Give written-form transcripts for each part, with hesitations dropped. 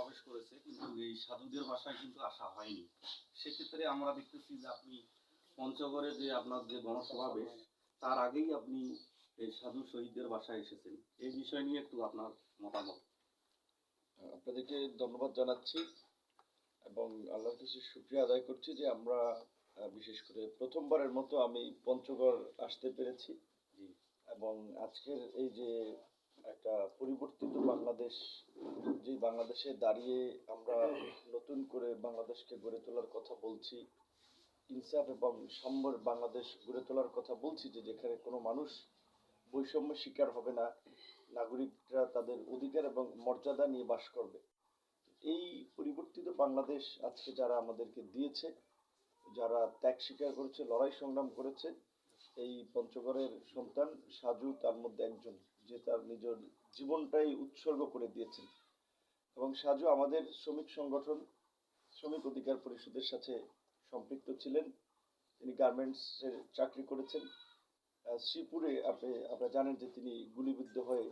সমাবেশ করেছে, কিন্তু এই সাধুদের বাসায় কিন্তু আসা হয়নি। সেক্ষেত্রে আমরা দেখতেছি যে আপনি পঞ্চগড়ে যে আপনার যে গণসমাবেশ, তার আগেই আপনি এই সাধু শহীদদের বাসায় এসেছেন। এই বিষয় নিয়ে একটু আপনার মতামত। আপনাদেরকে ধন্যবাদ জানাচ্ছি এবং আল্লাহর কাছে শুকরিয়া আদায় করছি যে আমরা বিশেষ করে প্রথমবারের মতো আমি পঞ্চগড় আসতে পেরেছি। জি। এবং আজকের এই যে একটা পরিবর্তিত বাংলাদেশ, যে বাংলাদেশে দাঁড়িয়ে আমরা নতুন করে বাংলাদেশকে গড়ে তোলার কথা বলছি, ইনসাফ এবং সাম্যের বাংলাদেশ গড়ে তোলার কথা বলছি, যে যেখানে কোনো মানুষ বৈষম্যের শিকার হবে না, নাগরিকরা তাদের অধিকার এবং মর্যাদা নিয়ে বাস করবে। এই পরিবর্তিত বাংলাদেশ আজকে যারা আমাদেরকে দিয়েছে, যারা ত্যাগ স্বীকার করেছে, লড়াই সংগ্রাম করেছে, এই পঞ্চগড়ের সন্তান সাজু তার মধ্যে একজন, যে তার নিজের জীবনটাই উৎসর্গ করে দিয়েছেন। এবং সাজু আমাদের শ্রমিক সংগঠন শ্রমিক অধিকার পরিষদের সাথে সম্পৃক্ত ছিলেন। তিনি গার্মেন্টসের চাকরি করেছেন। শ্রীপুরে আপনারা জানেন যে তিনি গুলিবিদ্ধ হয়ে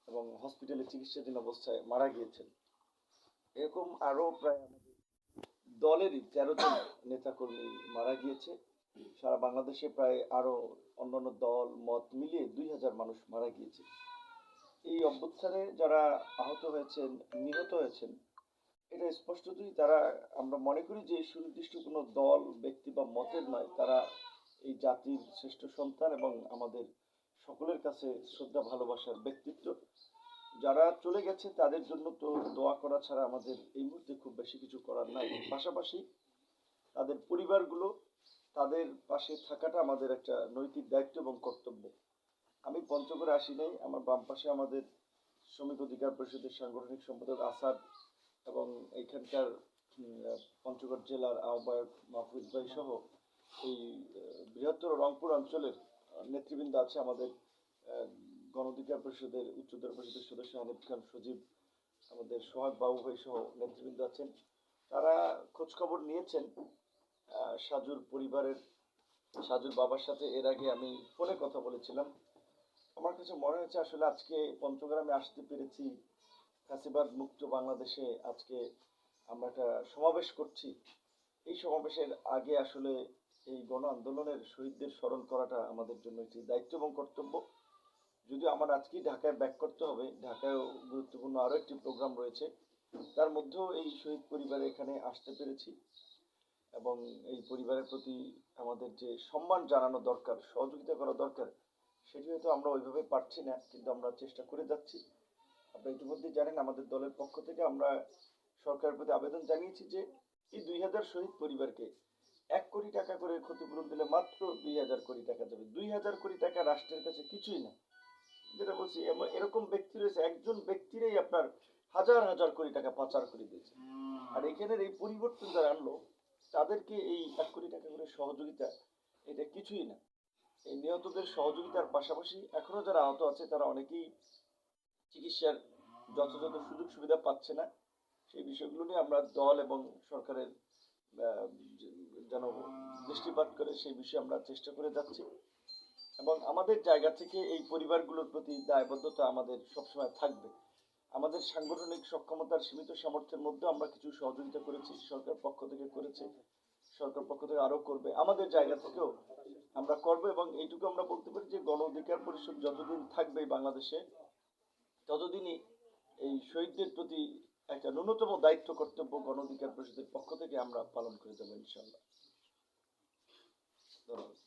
এবং হসপিটালে চিকিৎসাধীন অবস্থায় মারা গিয়েছেন। এরকম আরো প্রায় আমাদের দলেরই 13 জন নেতাকর্মী মারা গিয়েছে। সারা বাংলাদেশে প্রায় আরো অন্যান্য দল মত মিলিয়ে 2000 মানুষ মারা গিয়েছে। এই অভ্যুত্থানে যারা আহত হয়েছেন, নিহত হয়েছেন, এটা স্পষ্টতই তারা, আমরা মনে করি যে সুনির্দিষ্ট কোনো দল, ব্যক্তি বা মতের নয়, তারা এই জাতির শ্রেষ্ঠ সন্তান এবং আমাদের সকলের কাছে শ্রদ্ধা ভালোবাসার ব্যক্তিত্ব। যারা চলে গেছে তাদের জন্য তো দোয়া করা ছাড়া আমাদের এই মুহূর্তে খুব বেশি কিছু করার নাই। পাশাপাশি তাদের পরিবারগুলো, তাদের পাশে থাকাটা আমাদের একটা নৈতিক দায়িত্ব এবং কর্তব্য। আমি পঞ্চগড়ে আসি নাই, আমার বাম পাশে আমাদের শ্রমিক অধিকার পরিষদের সাংগঠনিক সম্পাদক আসাদ এবং এইখানকার পঞ্চগড় জেলার আহ্বায়ক মাহফুজ ভাই সহ এই বৃহত্তর রংপুর অঞ্চলের নেতৃবৃন্দ আছে। আমাদের গণ অধিকার পরিষদের উচ্চতর পরিষদের সদস্য হানিফ খান সজীব, আমাদের সোহাগ বাবু ভাই সহ নেতৃবৃন্দ আছেন। তারা খোঁজ খবর নিয়েছেন সাজুর পরিবারের, সাজুর বাবার সাথে এর আগে আমি ফোনে কথা বলেছিলাম। আমার কাছে মনে হয়েছে আসলে আজকে পঞ্চগ্রামে আসতে পেরেছি, ফ্যাসিবাদ মুক্ত বাংলাদেশে আজকে আমরা একটা সমাবেশ করছি। এই সমাবেশের আগে আসলে এই গণ আন্দোলনের শহীদদের স্মরণ করাটা আমাদের জন্য একটি দায়িত্ব এবং কর্তব্য। যদিও আমার আজকেই ঢাকায় ব্যাক করতে হবে, ঢাকায়ও গুরুত্বপূর্ণ আরো একটি প্রোগ্রাম রয়েছে, তার মধ্যেও এই শহীদ পরিবারে এখানে আসতে পেরেছি এবং এই পরিবারের প্রতি আমাদের যে সম্মান জানানো দরকার, সহযোগিতা করা দরকার, সেটি হয়তো আমরা ওইভাবে পারছি না, কিন্তু আমরা চেষ্টা করে যাচ্ছি। আপনারা ইতিমধ্যেই জানেন আমাদের দলের পক্ষ থেকে আমরা সরকারের প্রতি আবেদন জানিয়েছি যে এই 2000 শহীদ পরিবারকে 1 কোটি টাকা করে ক্ষতিপূরণ দিলে মাত্র 2000 কোটি টাকা যাবে। 2000 কোটি টাকা রাষ্ট্রের কাছে কিছুই না। যেটা বলছি, এরকম ব্যক্তি রয়েছে, একজন ব্যক্তিরই আপনার হাজার হাজার কোটি টাকা পাচার করে দিয়েছে। আর এখানের এই পরিবর্তন যারা আনলো, তাদেরকে এই 1 কোটি টাকা করে সহযোগিতা, এটা কিছুই না। এই নিহতদের সহযোগিতার পাশাপাশি এখনো যারা আহত আছে তারা অনেকেই চিকিৎসার যথাযথ সুযোগ সুবিধা পাচ্ছে না। সেই বিষয়গুলো নিয়ে আমরা দল এবং সরকারের যেন দৃষ্টিপাত করে সেই বিষয়ে আমরা চেষ্টা করে যাচ্ছি এবং আমাদের জায়গা থেকে এই পরিবারগুলোর প্রতি দায়বদ্ধতা আমাদের সবসময় থাকবে। আমাদের সাংগঠনিক সক্ষমতার সীমিত সামর্থ্যের মধ্যে আমরা কিছু সহযোগিতা করেছি, সরকার পক্ষ থেকে করেছে, সরকার পক্ষ থেকে আরো করবে, আমাদের জায়গা থেকেও আমরা করবো। এবং এইটুকু আমরা বলতে পারি যে গণ অধিকার পরিষদ যতদিন থাকবে বাংলাদেশে, ততদিনই এই শহীদদের প্রতি একটা ন্যূনতম দায়িত্ব কর্তব্য গণ অধিকার পরিষদের পক্ষ থেকে আমরা পালন করে যাবো ইনশাআল্লাহ। ধন্যবাদ।